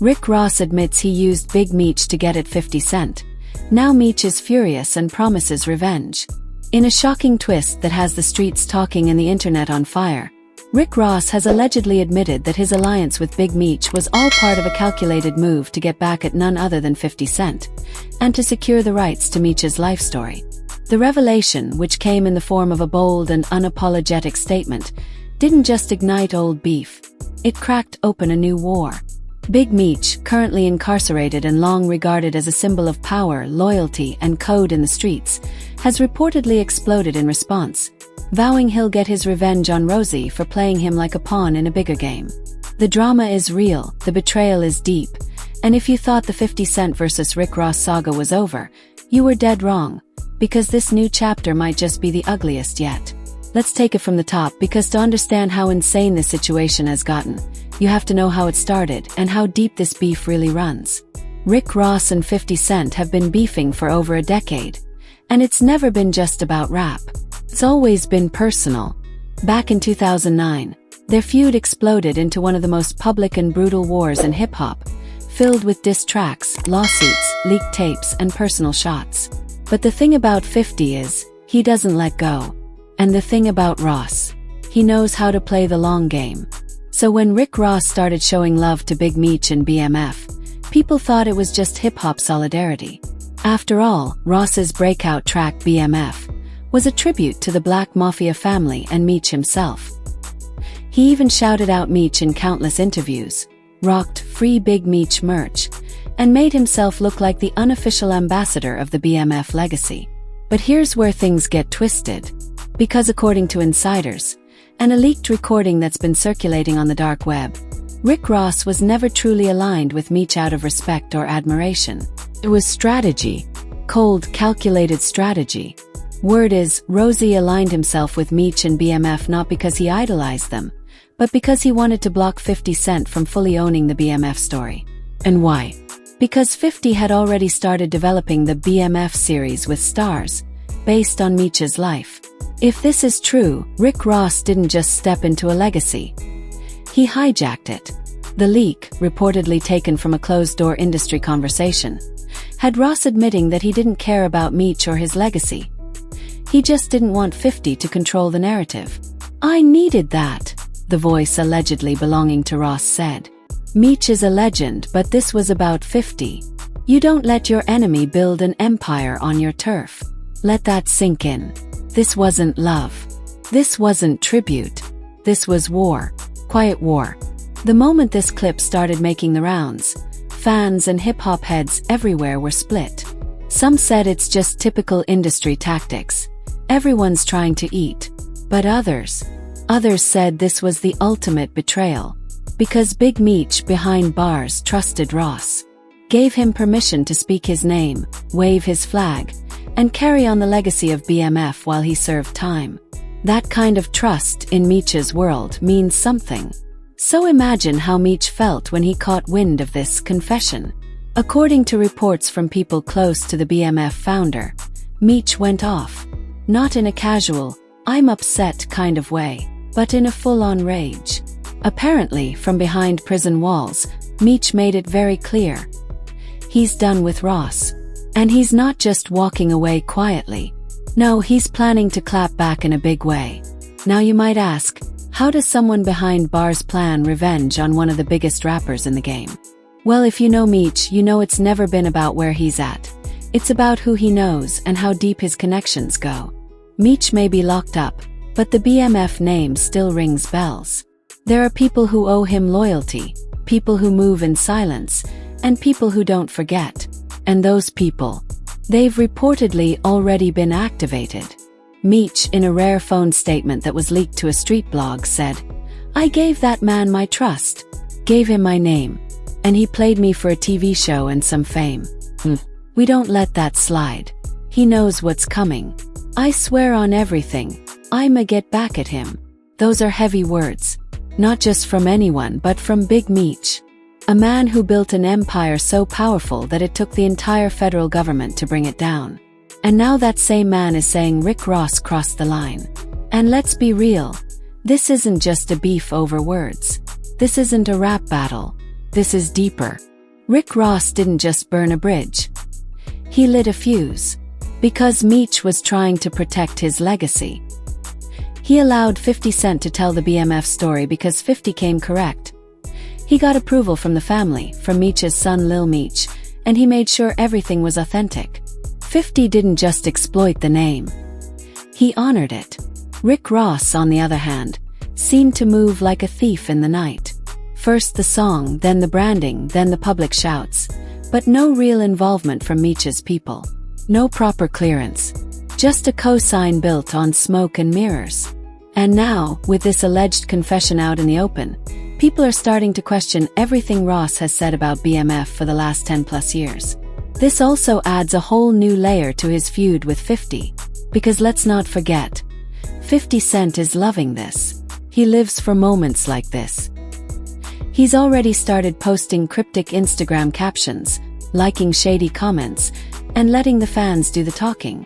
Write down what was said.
Rick Ross admits he used Big Meech to get at 50 Cent. Now Meech is furious and promises revenge. In a shocking twist that has the streets talking and the internet on fire, Rick Ross has allegedly admitted that his alliance with Big Meech was all part of a calculated move to get back at none other than 50 Cent, and to secure the rights to Meech's life story. The revelation, which came in the form of a bold and unapologetic statement, didn't just ignite old beef. It cracked open a new war. Big Meech, currently incarcerated and long regarded as a symbol of power, loyalty, and code in the streets, has reportedly exploded in response, vowing he'll get his revenge on Rozay for playing him like a pawn in a bigger game. The drama is real, the betrayal is deep, and if you thought the 50 Cent vs. Rick Ross saga was over, you were dead wrong, because this new chapter might just be the ugliest yet. Let's take it from the top, because to understand how insane this situation has gotten, you have to know how it started and how deep this beef really runs. Rick Ross and 50 Cent have been beefing for over a decade, and it's never been just about rap. It's always been personal. Back in 2009, their feud exploded into one of the most public and brutal wars in hip-hop, filled with diss tracks, lawsuits, leaked tapes, and personal shots. But the thing about 50 is, he doesn't let go. And the thing about Ross, he knows how to play the long game. So when Rick Ross started showing love to Big Meech and BMF, people thought it was just hip-hop solidarity. After all, Ross's breakout track BMF was a tribute to the Black Mafia family and Meech himself. He even shouted out Meech in countless interviews, rocked Free Big Meech merch, and made himself look like the unofficial ambassador of the BMF legacy. But here's where things get twisted. Because according to insiders, and a leaked recording that's been circulating on the dark web, Rick Ross was never truly aligned with Meech out of respect or admiration. It was strategy. Cold, calculated strategy. Word is, Rozay aligned himself with Meech and BMF not because he idolized them, but because he wanted to block 50 Cent from fully owning the BMF story. And why? Because 50 had already started developing the BMF series with stars, based on Meech's life. If this is true, Rick Ross didn't just step into a legacy. He hijacked it. The leak, reportedly taken from a closed-door industry conversation, had Ross admitting that he didn't care about Meech or his legacy. He just didn't want 50 to control the narrative. "I needed that," the voice allegedly belonging to Ross said. "Meech is a legend, but this was about 50. You don't let your enemy build an empire on your turf. Let that sink in. This wasn't love. This wasn't tribute. This was war. Quiet war." The moment this clip started making the rounds, fans and hip-hop heads everywhere were split. Some said it's just typical industry tactics. Everyone's trying to eat. But others said this was the ultimate betrayal. Because Big Meech behind bars trusted Ross, gave him permission to speak his name, wave his flag, and carry on the legacy of BMF while he served time. That kind of trust in Meech's world means something. So imagine how Meech felt when he caught wind of this confession. According to reports from people close to the BMF founder, Meech went off. Not in a casual, "I'm upset" kind of way, but in a full-on rage. Apparently, from behind prison walls, Meech made it very clear. He's done with Ross. And he's not just walking away quietly. No, he's planning to clap back in a big way. Now you might ask, how does someone behind bars plan revenge on one of the biggest rappers in the game? Well, if you know Meech, you know it's never been about where he's at. It's about who he knows and how deep his connections go. Meech may be locked up, but the BMF name still rings bells. There are people who owe him loyalty, people who move in silence, and people who don't forget. And those people, they've reportedly already been activated. Meech, in a rare phone statement that was leaked to a street blog, said, "I gave that man my trust, gave him my name, and he played me for a TV show and some fame. We don't let that slide. He knows what's coming. I swear on everything, I'ma get back at him." Those are heavy words. Not just from anyone but from Big Meech. A man who built an empire so powerful that it took the entire federal government to bring it down. And now that same man is saying Rick Ross crossed the line. And let's be real. This isn't just a beef over words. This isn't a rap battle. This is deeper. Rick Ross didn't just burn a bridge. He lit a fuse. Because Meech was trying to protect his legacy. He allowed 50 Cent to tell the BMF story because 50 came correct. He got approval from the family, from Meech's son Lil Meech, and he made sure everything was authentic. 50 didn't just exploit the name. He honored it. Rick Ross, on the other hand, seemed to move like a thief in the night. First the song, then the branding, then the public shouts. But no real involvement from Meech's people. No proper clearance. Just a cosign built on smoke and mirrors. And now, with this alleged confession out in the open, people are starting to question everything Ross has said about BMF for the last 10+ years. This also adds a whole new layer to his feud with 50. Because let's not forget, 50 Cent is loving this. He lives for moments like this. He's already started posting cryptic Instagram captions, liking shady comments, and letting the fans do the talking.